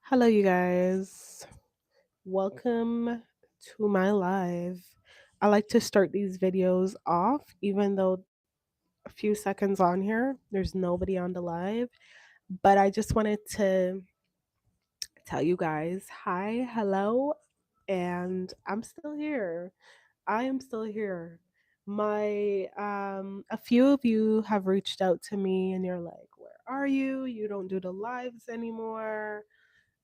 Hello, you guys. Welcome to my live. I like to start these videos off, even though a few seconds on here, there's nobody on the live. But I just wanted to tell you guys hi, hello, and I'm still here. I am still here. A few of you have reached out to me and you're like, where are you? You don't do the lives anymore.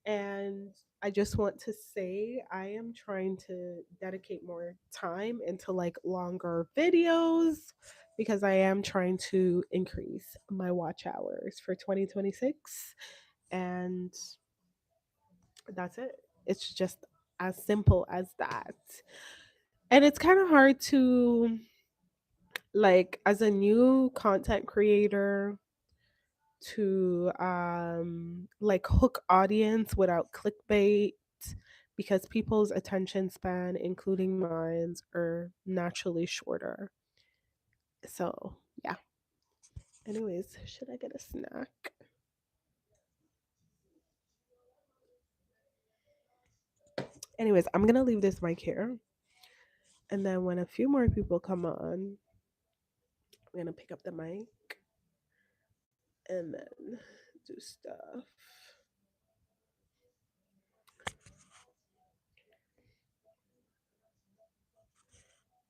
And I just want to say I am trying to dedicate more time into like longer videos because I am trying to increase my watch hours for 2026. And that's it. It's just as simple as that. And it's kind of hard to, like, as a new content creator, to like hook audience without clickbait because people's attention span, including mine's, are naturally shorter. So yeah. Anyways, should I get a snack? Anyways, I'm gonna leave this mic here, and then when a few more people come on, I'm gonna pick up the mic and then do stuff.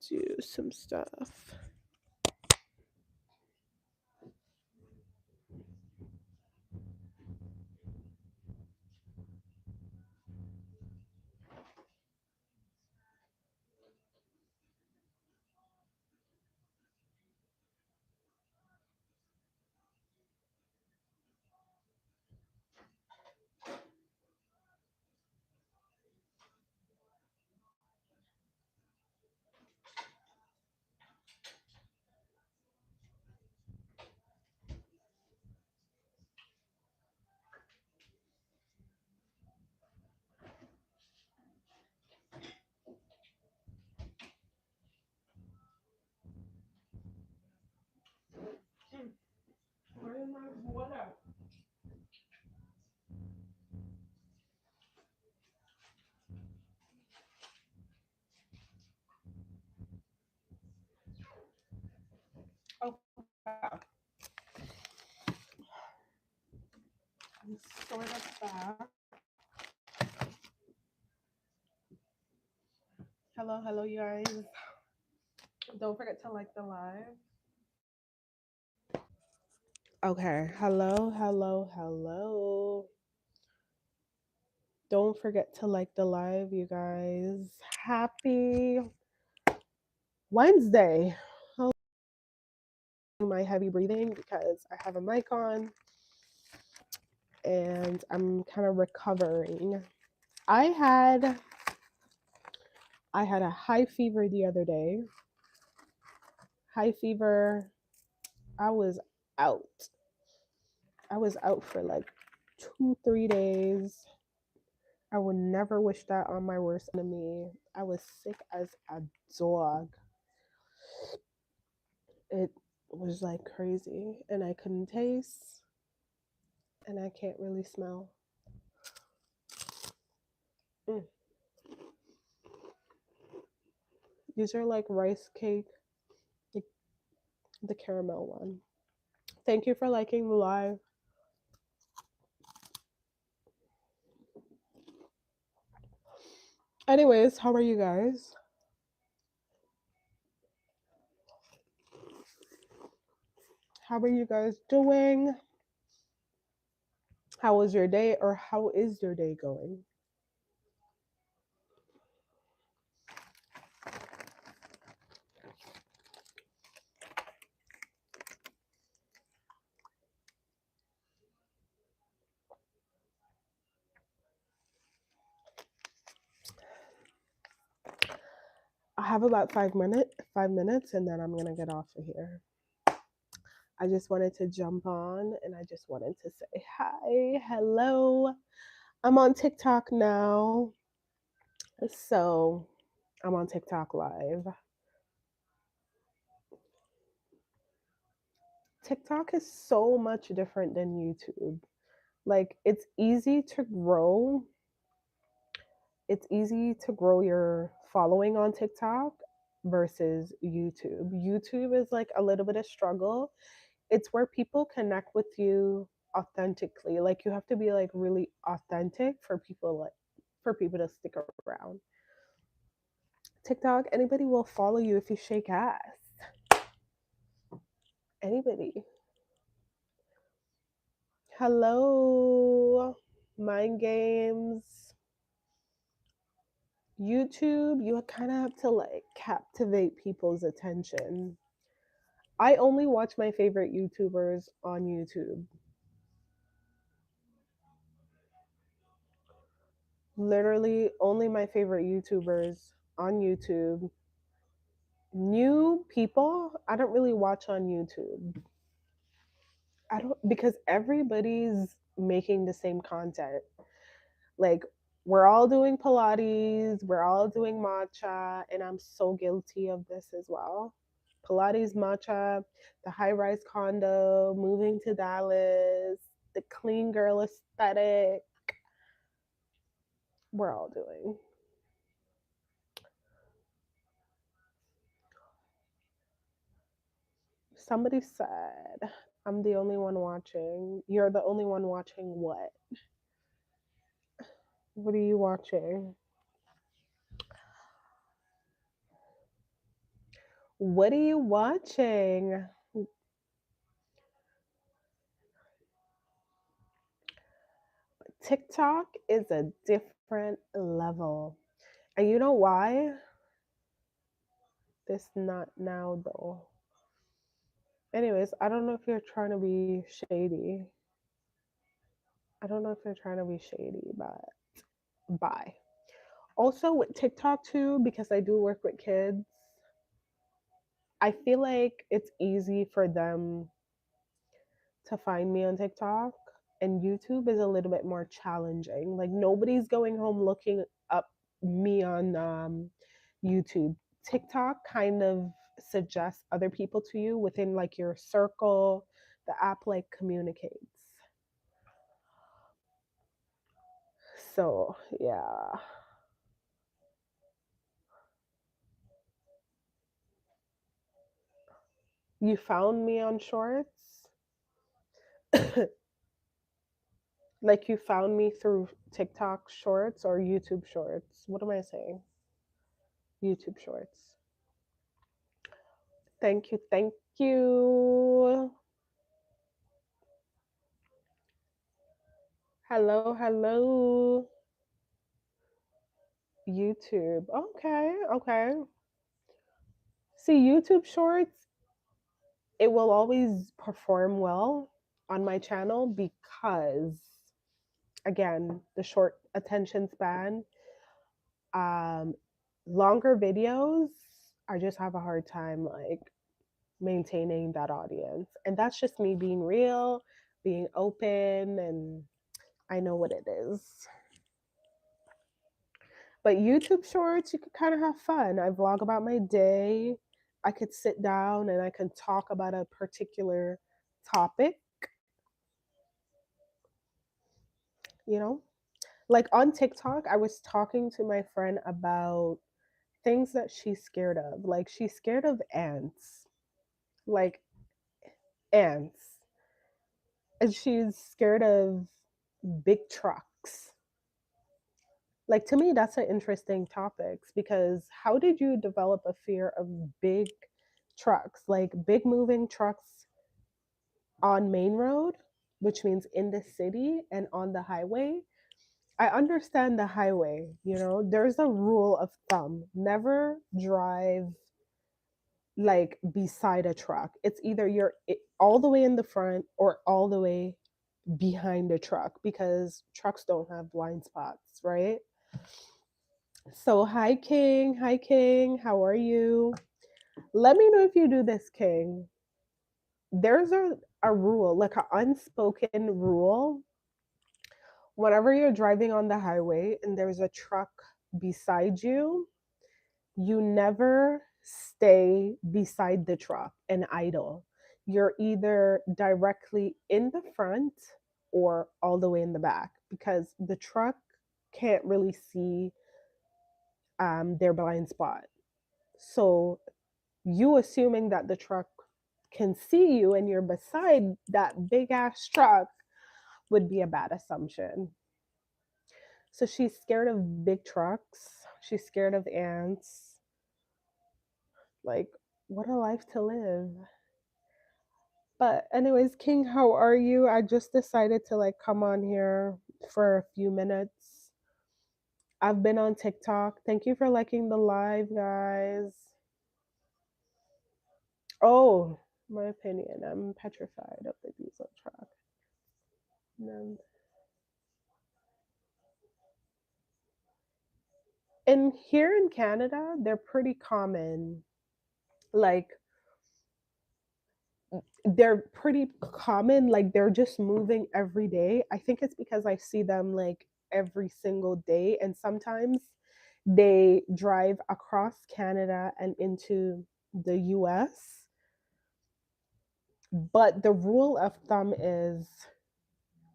Do some stuff. Where's my water? Oh, yeah. I'm sort of back. Hello, hello, you guys. Don't forget to like the live. Okay, hello, hello, hello. Don't forget to like the live, you guys. Happy Wednesday. I'll do my heavy breathing because I have a mic on and I'm kind of recovering. I had I had a high fever the other day. High fever. I was out. I was out for like 2, 3 days. I would never wish that on my worst enemy. I was sick as a dog. It was like crazy, and I couldn't taste, and I can't really smell. Mm. These are like rice cake, the, the caramel one. Thank you for liking the live. Anyways, how are you guys? How are you guys doing? How was your day, or how is your day going? I have about 5 minutes, and then I'm gonna get off of here. I just wanted to jump on, and I just wanted to say hi, hello. I'm on TikTok now, so I'm on TikTok live. TikTok is so much different than YouTube. Like it's easy to grow your following on TikTok versus YouTube. YouTube is like a little bit of struggle. It's where people connect with you authentically. Like you have to be like really authentic for people to stick around. TikTok, anybody will follow you if you shake ass. Anybody. Hello, mind games. YouTube, you kind of have to like captivate people's attention. I only watch my favorite YouTubers on YouTube. Literally, only my favorite YouTubers on YouTube. New people, I don't really watch on YouTube. I don't because everybody's making the same content. Like we're all doing Pilates, we're all doing matcha, and I'm so guilty of this as well. Pilates, matcha, the high rise condo, moving to Dallas, the clean girl aesthetic. We're all doing. Somebody said, I'm the only one watching. You're the only one watching what? What are you watching? What are you watching? TikTok is a different level. And you know why? This not now though. Anyways, I don't know if you're trying to be shady. I don't know if you're trying to be shady, but bye. Also with TikTok too, because I do work with kids, I feel like it's easy for them to find me on TikTok, and YouTube is a little bit more challenging. Like nobody's going home looking up me on YouTube. TikTok kind of suggests other people to you within like your circle. The app like communicates. So, yeah. You found me on shorts? Like you found me through TikTok shorts or YouTube shorts? What am I saying? YouTube shorts. Thank you. Thank you. Hello. Hello. YouTube. Okay. Okay. See, YouTube shorts, it will always perform well on my channel because, again, the short attention span. Um, Longer videos, I just have a hard time like maintaining that audience. And that's just me being real, being open, and I know what it is. But YouTube shorts, you could kind of have fun. I vlog about my day. I could sit down and I can talk about a particular topic, you know? Like on TikTok, I was talking to my friend about things that she's scared of. Like she's scared of ants. Like ants. And she's scared of big trucks. Like to me that's an interesting topic because how did you develop a fear of big trucks, like big moving trucks on main road, which means in the city and on the highway? I understand the highway, there's a rule of thumb: never drive like beside a truck. It's either all the way in the front or all the way behind the truck because trucks don't have blind spots, right? So, hi, King. Hi, King. How are you? Let me know if you do this, King. There's a rule, like an unspoken rule. Whenever you're driving on the highway and there's a truck beside you, you never stay beside the truck and idle. You're either directly in the front or all the way in the back, because the truck can't really see their blind spot. So you assuming that the truck can see you and you're beside that big ass truck would be a bad assumption. So she's scared of big trucks. She's scared of ants. Like, what a life to live. But anyways, King, how are you? I just decided to like come on here for a few minutes. I've been on TikTok. Thank you for liking the live, guys. Oh, my opinion. I'm petrified of the diesel truck. No. And here in Canada, they're pretty common. Like, they're pretty common. Like, they're just moving every day. I think it's because I see them like every single day. And sometimes they drive across Canada and into the US. But the rule of thumb is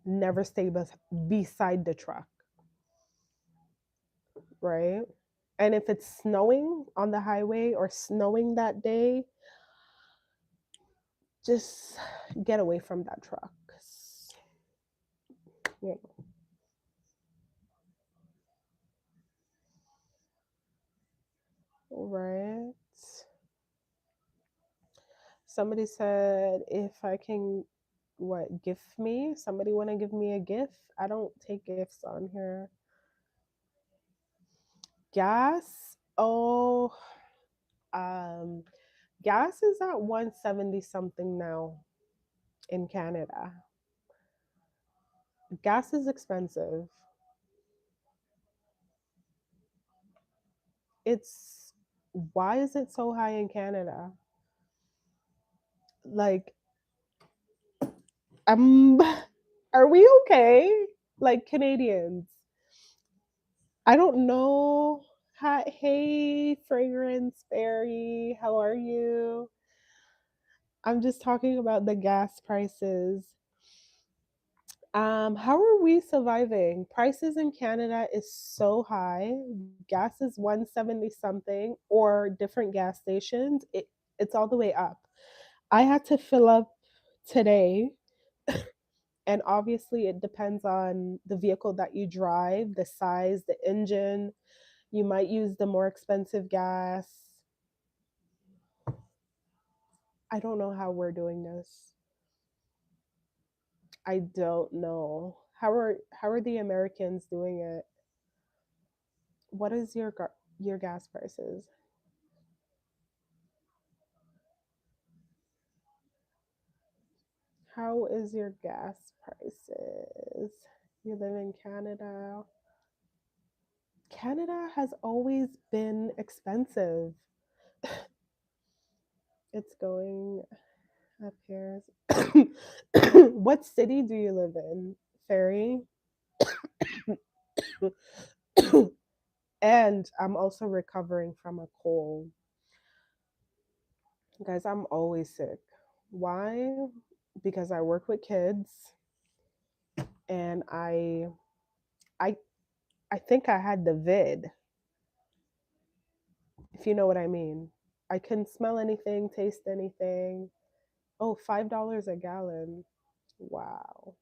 never stay beside the truck, right? And if it's snowing on the highway or snowing that day, just get away from that truck. You know, right? Somebody said if I can what gift me? Somebody want to give me a gift? I don't take gifts on here. Gas? Oh, um gas is at 170 something now in Canada. Gas is expensive. It's why is it so high in Canada? Like, um are we okay? Like Canadians. I don't know. Hi, hey, Fragrance Fairy, how are you? I'm just talking about the gas prices. How are we surviving? Prices in Canada is so high. Gas is 170 something, or different gas stations. It's all the way up. I had to fill up today, and obviously it depends on the vehicle that you drive, the size, the engine. You might use the more expensive gas. I don't know how we're doing this. I don't know. How are the Americans doing it? What is your gas prices? How is your gas prices? You live in Canada. Canada has always been expensive. It's going up here. What city do you live in? Ferry? And I'm also recovering from a cold. Guys, I'm always sick. Why? Because I work with kids and I I think I had the vid, if you know what I mean. I couldn't smell anything, taste anything. Oh, $5 a gallon. Wow.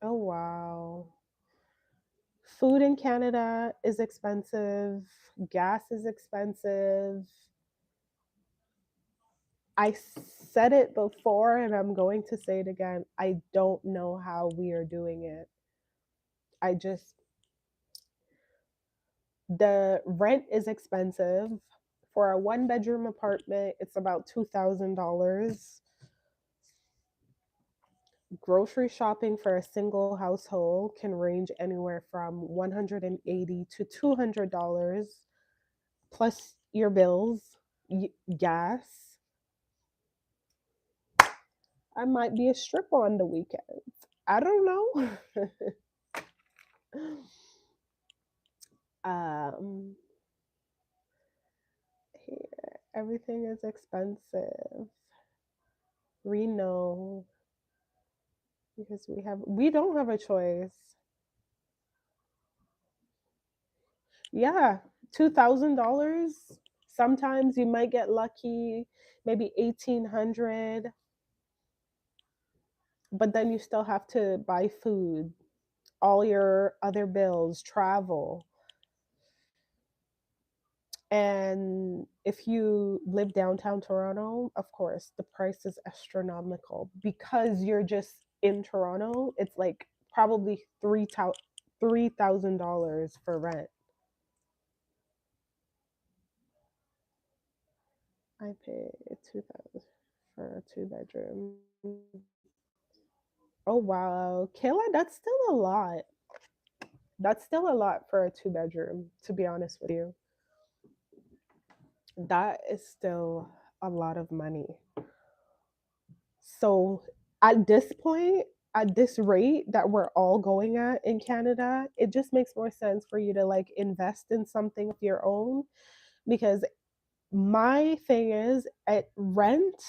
Oh wow. Food in Canada is expensive. Gas is expensive. I said it before and I'm going to say it again. I don't know how we are doing it. I just, the rent is expensive. For a one bedroom apartment, it's about $2,000. Grocery shopping for a single household can range anywhere from 180 to $200 plus your bills, gas. I might be a stripper on the weekends. I don't know. um, Here, everything is expensive. Reno. because we don't have a choice. Yeah, $2,000. Sometimes you might get lucky, maybe 1,800, but then you still have to buy food, all your other bills, travel. And if you live downtown Toronto, of course, the price is astronomical because you're just in Toronto. It's like probably $3,000 for rent. I pay 2,000 for a 2 bedroom. Oh wow, Kayla, that's still a lot. That's still a lot for a 2 bedroom. To be honest with you, that is still a lot of money. So at this point, at this rate that we're all going at in Canada, it just makes more sense for you to like invest in something of your own because my thing is at rent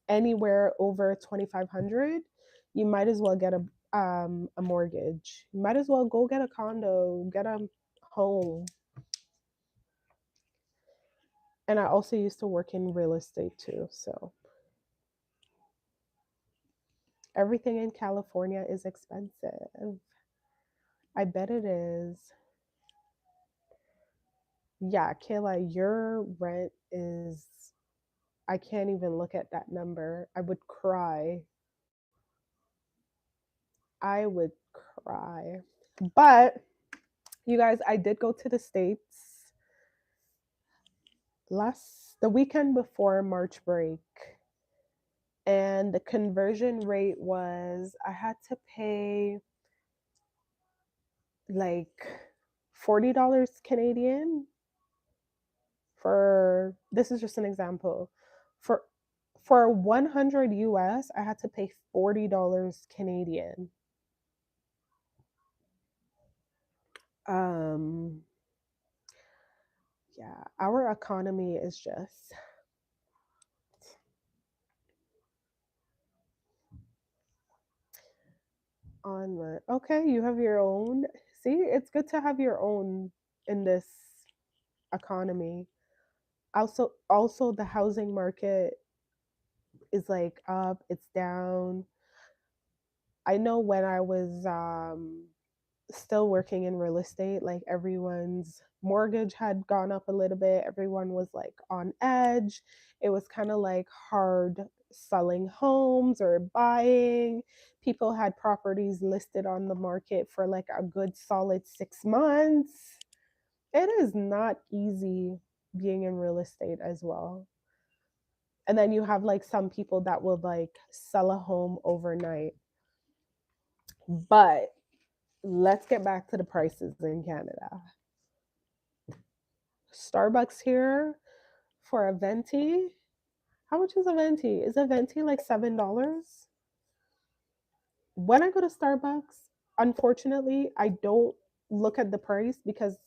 anywhere over 2,500, you might as well get a mortgage. You might as well go get a condo, get a home. And I also used to work in real estate too, so everything in California is expensive. I bet it is. Yeah, Kayla, your rent is, I can't even look at that number. I would cry. I would cry. But you guys, I did go to the States the weekend before March break. And the conversion rate was I had to pay like $40 Canadian for, this is just an example. For 100 US, I had to pay $40 Canadian. Um yeah, our economy is just on the, okay, you have your own. See, it's good to have your own in this economy. Also the housing market is like up, it's down. I know when I was still working in real estate, like everyone's mortgage had gone up a little bit. Everyone was like on edge. It was kind of like hard selling homes or buying. People had properties listed on the market for like a good solid 6 months. It is not easy being in real estate as well. And then you have like some people that will like sell a home overnight. But let's get back to the prices in Canada. Starbucks here for a venti. How much is a venti? Is a venti like $7? When I go to Starbucks, unfortunately, I don't look at the price because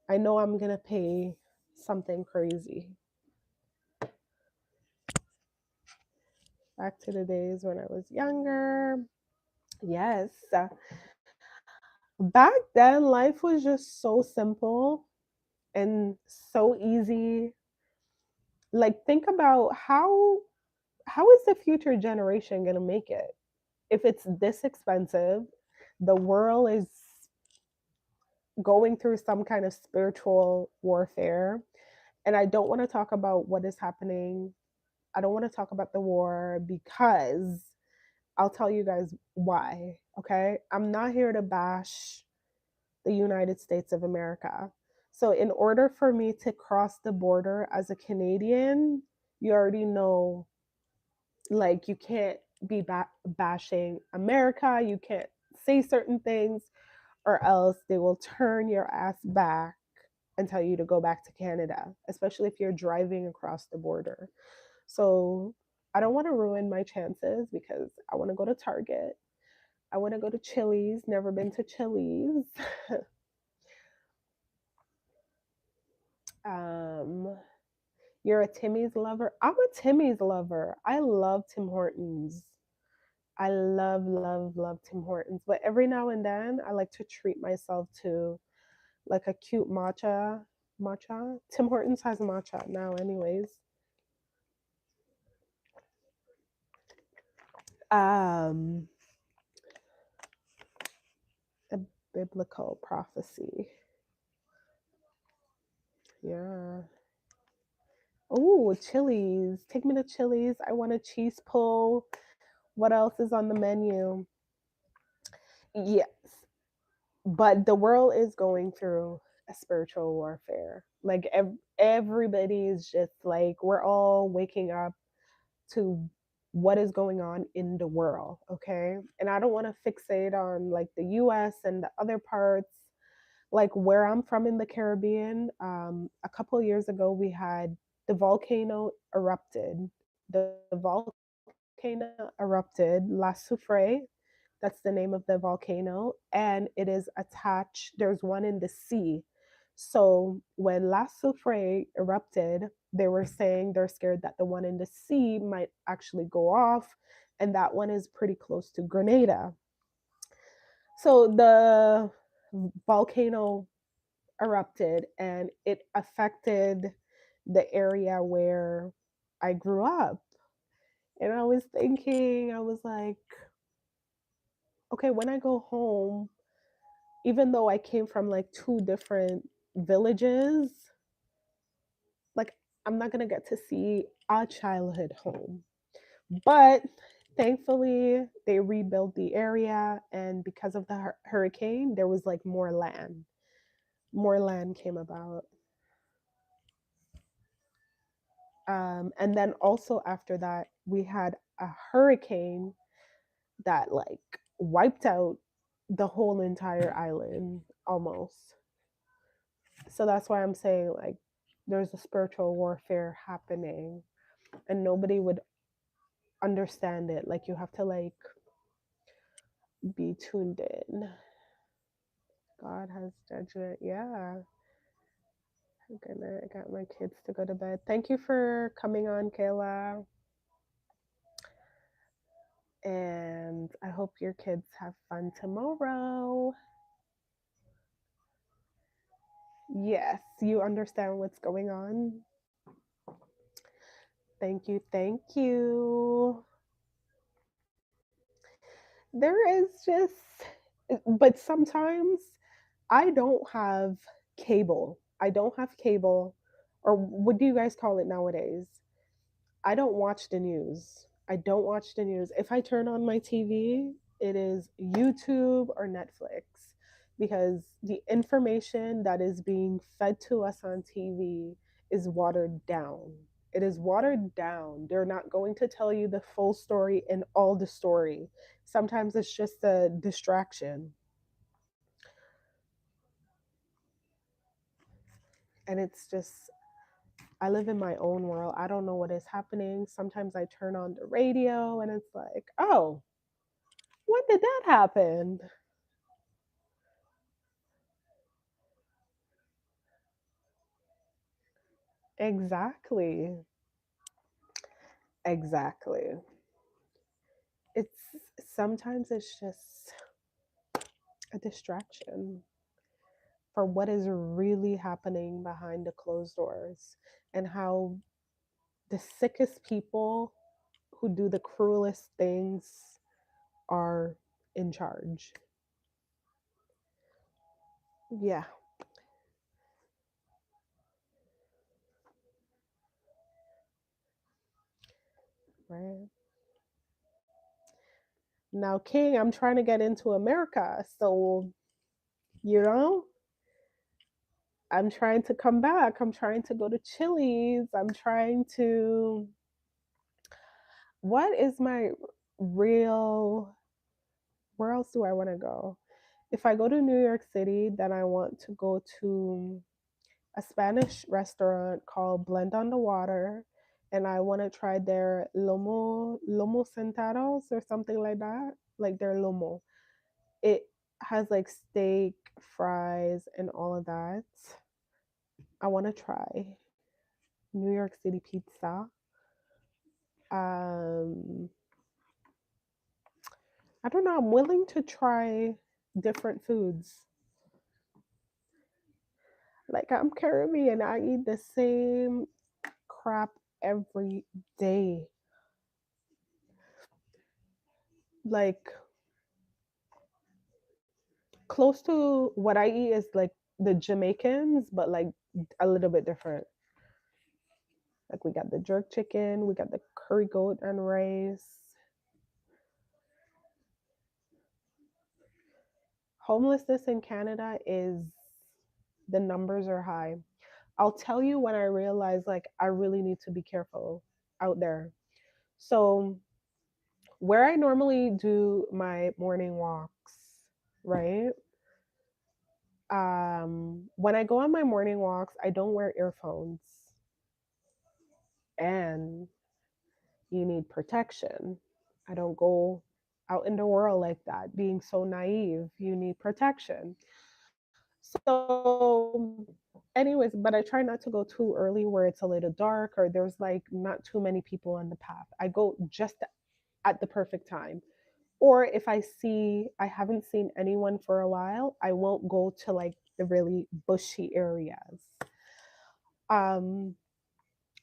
I know I'm gonna pay something crazy. Back to the days when I was younger. Yes. Back then, life was just so simple and so easy. Like, think about how is the future generation going to make it if it's this expensive? The world is going through some kind of spiritual warfare, and I don't want to talk about what is happening. I don't want to talk about the war because I'll tell you guys why. Okay, I'm not here to bash the United States of America. So in order for me to cross the border as a Canadian, you already know, like, you can't be bashing America. You can't say certain things, or else they will turn your ass back and tell you to go back to Canada, especially if you're driving across the border. So I don't want to ruin my chances because I want to go to Target. I want to go to Chili's. Never been to Chili's. um, you're a Timmy's lover. I'm a Timmy's lover. I love Tim Hortons. I love, love, love Tim Hortons. But every now and then, I like to treat myself to like a cute matcha. Matcha. Tim Hortons has matcha now, anyways. Um, a biblical prophecy. Yeah. Oh, Chili's. Take me to Chili's. I want a cheese pull. What else is on the menu? Yes. But the world is going through a spiritual warfare. Like everybody is just like, we're all waking up to what is going on in the world. Okay. And I don't want to fixate on like the US and the other parts. Like where I'm from in the Caribbean, a couple of years ago, we had the volcano erupted. The volcano erupted, La Soufrière, that's the name of the volcano, and it is attached. There's one in the sea. So when La Soufrière erupted, they were saying they're scared that the one in the sea might actually go off, and that one is pretty close to Grenada. So the volcano erupted and it affected the area where I grew up. And I was thinking, I was like, okay, when I go home, even though I came from like two different villages, like I'm not gonna get to see our childhood home. But thankfully, they rebuilt the area, and because of the hurricane, there was like more land. More land came about. And then also after that, we had a hurricane that like wiped out the whole entire island almost. So that's why I'm saying like there's a spiritual warfare happening and nobody would understand it. Like you have to like be tuned in. God has judgment. Yeah. I'm gonna get my kids to go to bed. Thank you for coming on, Kayla. And I hope your kids have fun tomorrow. Yes, you understand what's going on. Thank you. Thank you. There is just, but sometimes I don't have cable. I don't have cable, or what do you guys call it nowadays? I don't watch the news. I don't watch the news. If I turn on my TV, it is YouTube or Netflix because the information that is being fed to us on TV is watered down. It is watered down. They're not going to tell you the full story and all the story. Sometimes it's just a distraction. And it's just, I live in my own world. I don't know what is happening. Sometimes I turn on the radio and it's like, oh, when did that happen? Exactly. Exactly. It's sometimes it's just a distraction for what is really happening behind the closed doors and how the sickest people who do the cruelest things are in charge. Yeah, right. Now, King, I'm trying to get into America. So, you know, I'm trying to come back. I'm trying to go to Chili's. I'm trying to. What is my real. Where else do I want to go? If I go to New York City, then I want to go to a Spanish restaurant called Blend on the Water. And I want to try their lomo sentados or something like that, like their lomo. It has like steak, fries, and all of that. I want to try New York City pizza. Um, I don't know, I'm willing to try different foods. Like I'm Caribbean, I eat the same crap every day. Like close to what I eat is like the Jamaicans, but like a little bit different. Like we got the jerk chicken, we got the curry goat and rice. Homelessness in Canada is, the numbers are high. I'll tell you when I realized like I really need to be careful out there. So where I normally do my morning walks, right? When I go on my morning walks, I don't wear earphones, and you need protection. I don't go out in the world like that, being so naive. You need protection. So, anyways, but I try not to go too early where it's a little dark or there's like not too many people on the path. I go just at the perfect time. Or if I haven't seen anyone for a while, I won't go to like the really bushy areas. Um,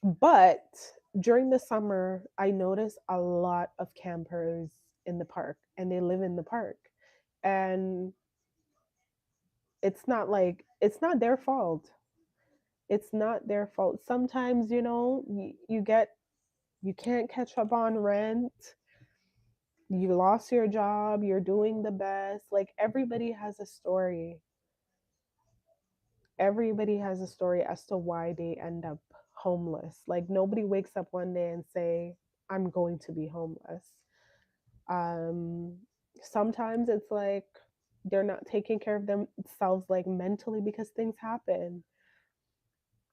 but during the summer, I notice a lot of campers in the park and they live in the park. And it's not their fault. It's not their fault. Sometimes, you can't catch up on rent. You lost your job, you're doing the best. Like everybody has a story. Everybody has a story as to why they end up homeless. Like nobody wakes up one day and say, I'm going to be homeless. Um Sometimes it's like they're not taking care of themselves like mentally because things happen.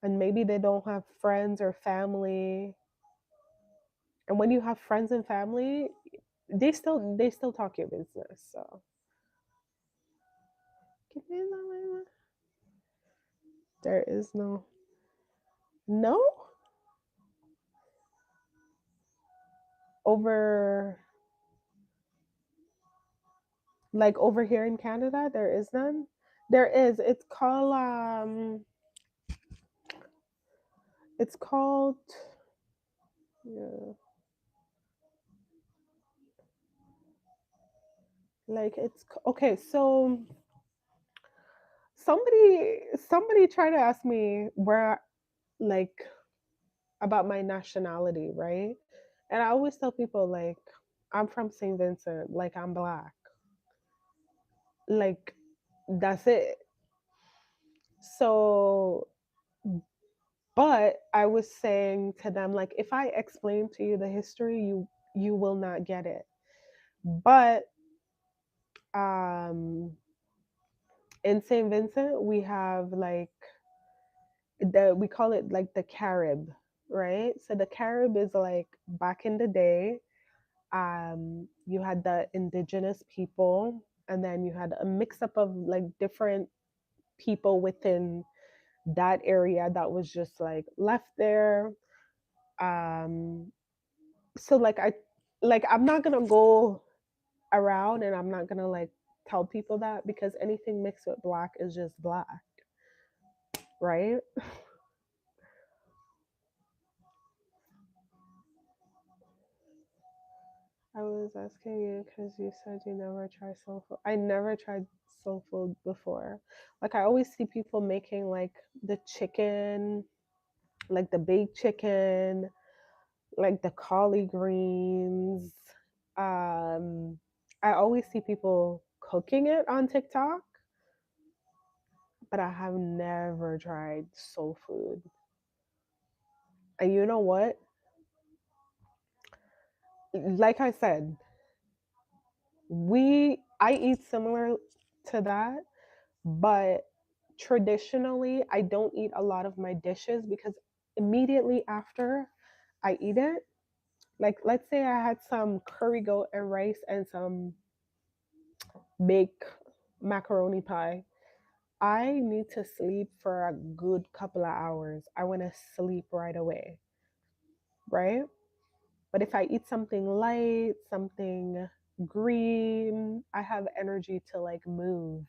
And maybe they don't have friends or family. And when you have friends and family, they still talk your business. So there is no over, like over here in Canada, there is none. There is. It's called yeah, like okay. So somebody tried to ask me where, like, about my nationality, right? And I always tell people like I'm from St. Vincent, like I'm black. Like that's it. So, but I was saying to them like if I explain to you the history, you will not get it. But um in St. Vincent, we have like we call it like the Carib, right? So the Carib is like back in the day, you had the indigenous people, and then you had a mix up of like different people within that area that was just like left there. Um, so I'm not gonna go around and I'm not gonna like tell people that because anything mixed with black is just black, right? I was asking you because you said you never tried soul food. I never tried soul food before. Like I always see people making like the chicken, like the baked chicken, like the collard greens. Um, I always see people cooking it on TikTok, but I have never tried soul food. And you know what? Like I said, I eat similar to that, but traditionally I don't eat a lot of my dishes because immediately after I eat it, like let's say I had some curry goat and rice and some baked macaroni pie. I need to sleep for a good couple of hours. I want to sleep right away, right? But if I eat something light, something green. I have energy to like move.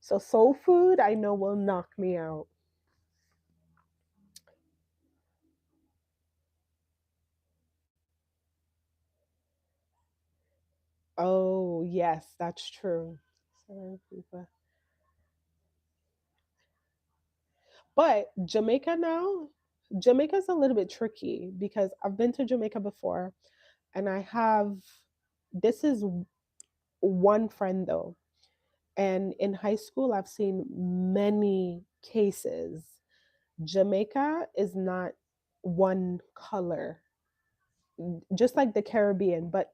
So soul food, I know will knock me out. Oh, yes, that's true. Southern FIFA. But Jamaica now, Jamaica's a little bit tricky because I've been to Jamaica before and I have, this is one friend though. And in high school, I've seen many cases. Jamaica is not one color, just like the Caribbean. But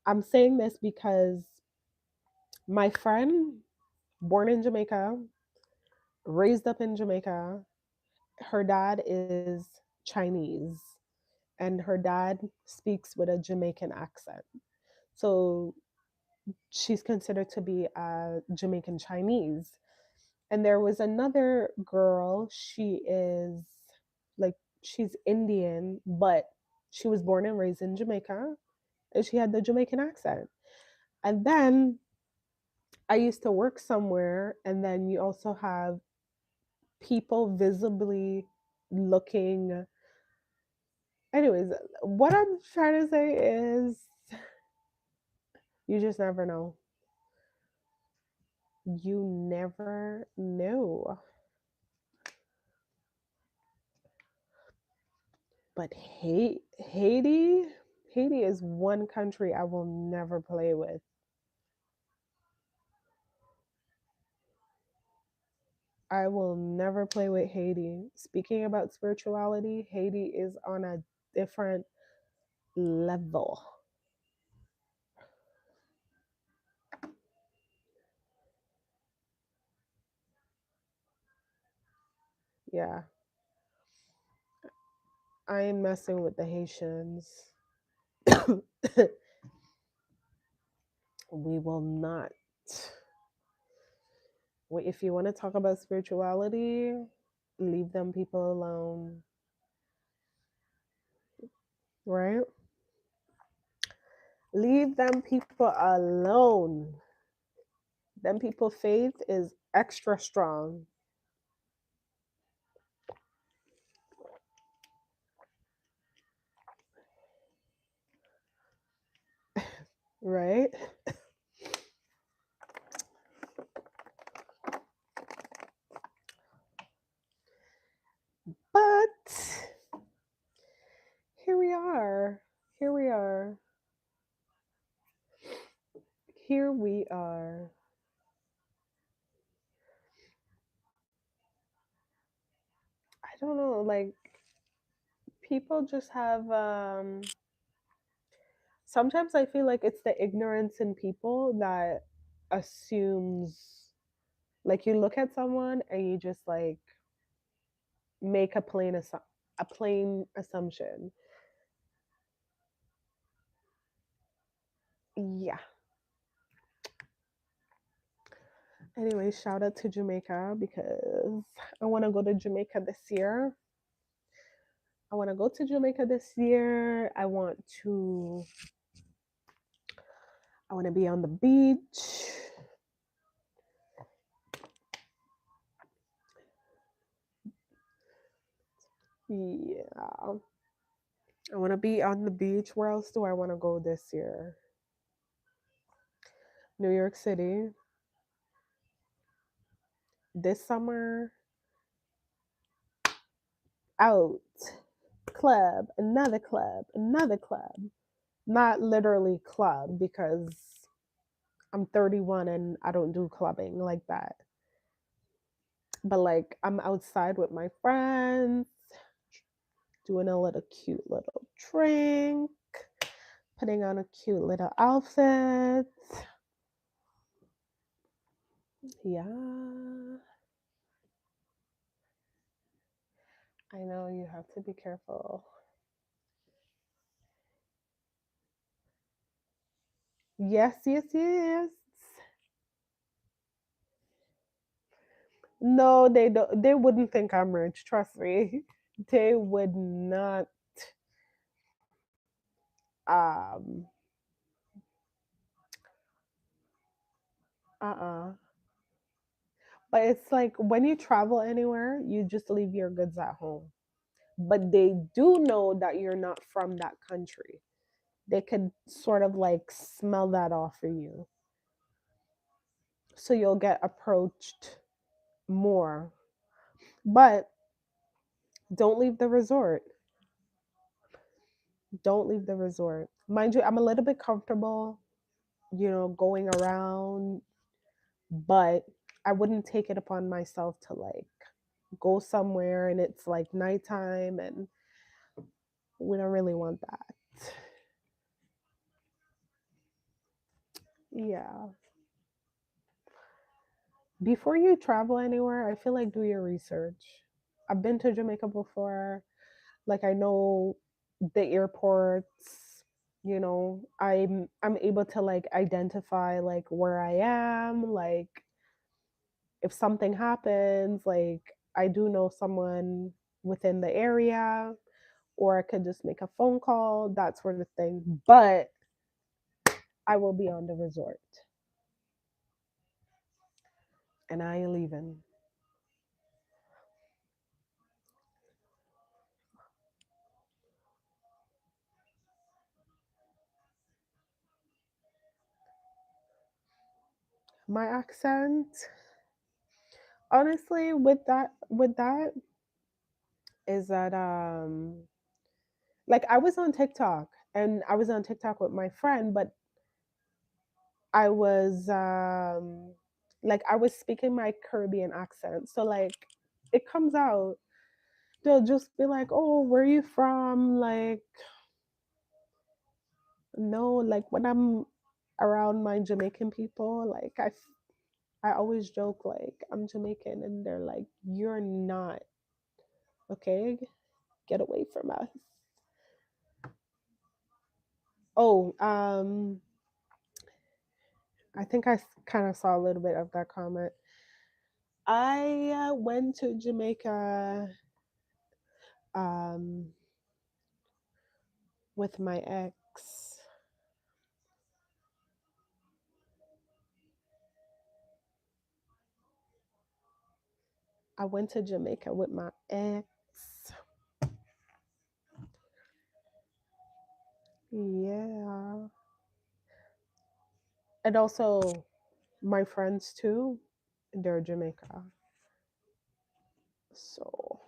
I'm saying this because my friend, born in Jamaica, raised up in Jamaica, her dad is Chinese and her dad speaks with a Jamaican accent. So she's considered to be a Jamaican Chinese. And there was another girl, she is like, she's Indian, but she was born and raised in Jamaica and she had the Jamaican accent. And then I used to work somewhere, and then you also have people visibly looking. Anyways, what I'm trying to say is you just never know. You never know. But Haiti, Haiti is one country I will never play with. I will never play with Haiti. Speaking about spirituality, Haiti is on a different level. Yeah, I ain't messing with the Haitians. We will not. If you want to talk about spirituality, leave them people alone, right? Leave them people alone. Them people faith is extra strong, right? But here we are. Here we are. Here we are. I don't know, like people just have sometimes I feel like it's the ignorance in people that assumes, like you look at someone and you just like make a plain assumption. Yeah. Anyway, shout out to Jamaica because I want to go to Jamaica this year. I want to go to Jamaica this year. I want to be on the beach. Yeah. I want to be on the beach. Where else do I want to go this year? New York City. This summer, out. Club, another club. Not literally club because I'm 31 and I don't do clubbing like that. But like I'm outside with my friends, doing a little cute little drink, putting on a cute little outfit. Yeah. I know you have to be careful. Yes, yes, yes. No, they don't. They wouldn't think I'm rich. Trust me. They would not. Um, Uh-uh. But it's like when you travel anywhere, you just leave your goods at home. But they do know that you're not from that country. They could sort of like smell that off for you. So you'll get approached more. But don't leave the resort. Don't leave the resort. Mind you, I'm a little bit comfortable, going around, but I wouldn't take it upon myself to like go somewhere and it's like nighttime and we don't really want that. Yeah. Before you travel anywhere, I feel like do your research. I've been to Jamaica before. Like I know the airports, I'm able to like identify like where I am, like if something happens, like I do know someone within the area or I could just make a phone call, that sort of thing. But I will be on the resort and I ain't leaving. My accent, honestly, with that is that like I was on TikTok and I was on TikTok with my friend, but I was like I was speaking my Caribbean accent. So like it comes out. They'll just be like, "Oh, where are you from?" Like, no, like when I'm around my Jamaican people, like I always joke like I'm Jamaican and they're like, "You're not. Okay? Get away from us." Oh, I think I kind of saw a little bit of that comment. I went to Jamaica um, with my ex. I went to Jamaica with my ex. Yeah. And also my friends too, they're Jamaica. So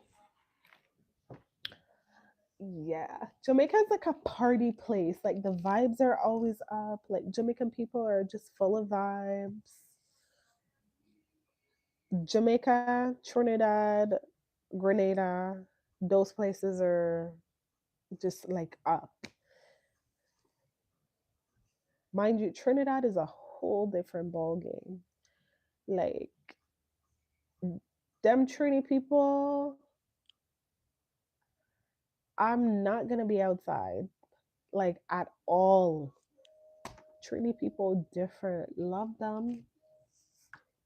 yeah. Jamaica is like a party place. Like the vibes are always up. Like Jamaican people are just full of vibes. Jamaica, Trinidad, Grenada, those places are just like up. Mind you, Trinidad is a whole different ball game. Like them Trini people, I'm not gonna be outside like at all. Trini people different, love them,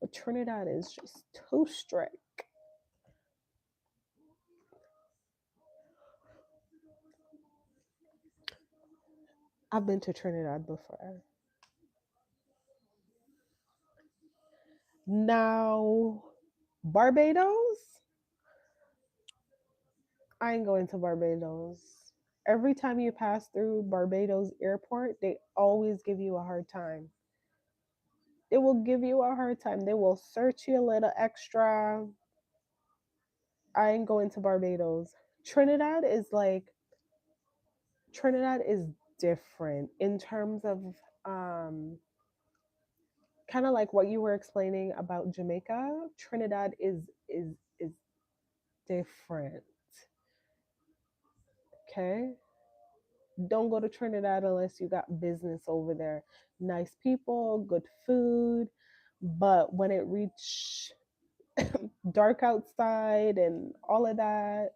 but Trinidad is just too strict. I've been to Trinidad before. Now, Barbados, I ain't going to Barbados. Every time you pass through Barbados airport, they always give you a hard time. They will give you a hard time. They will search you a little extra. I ain't going to Barbados. Trinidad is like Trinidad is different in terms of um kind of like what you were explaining about Jamaica. Trinidad is different. Okay? Don't go to Trinidad unless you got business over there. Nice people, good food, but when it reach dark outside and all of that,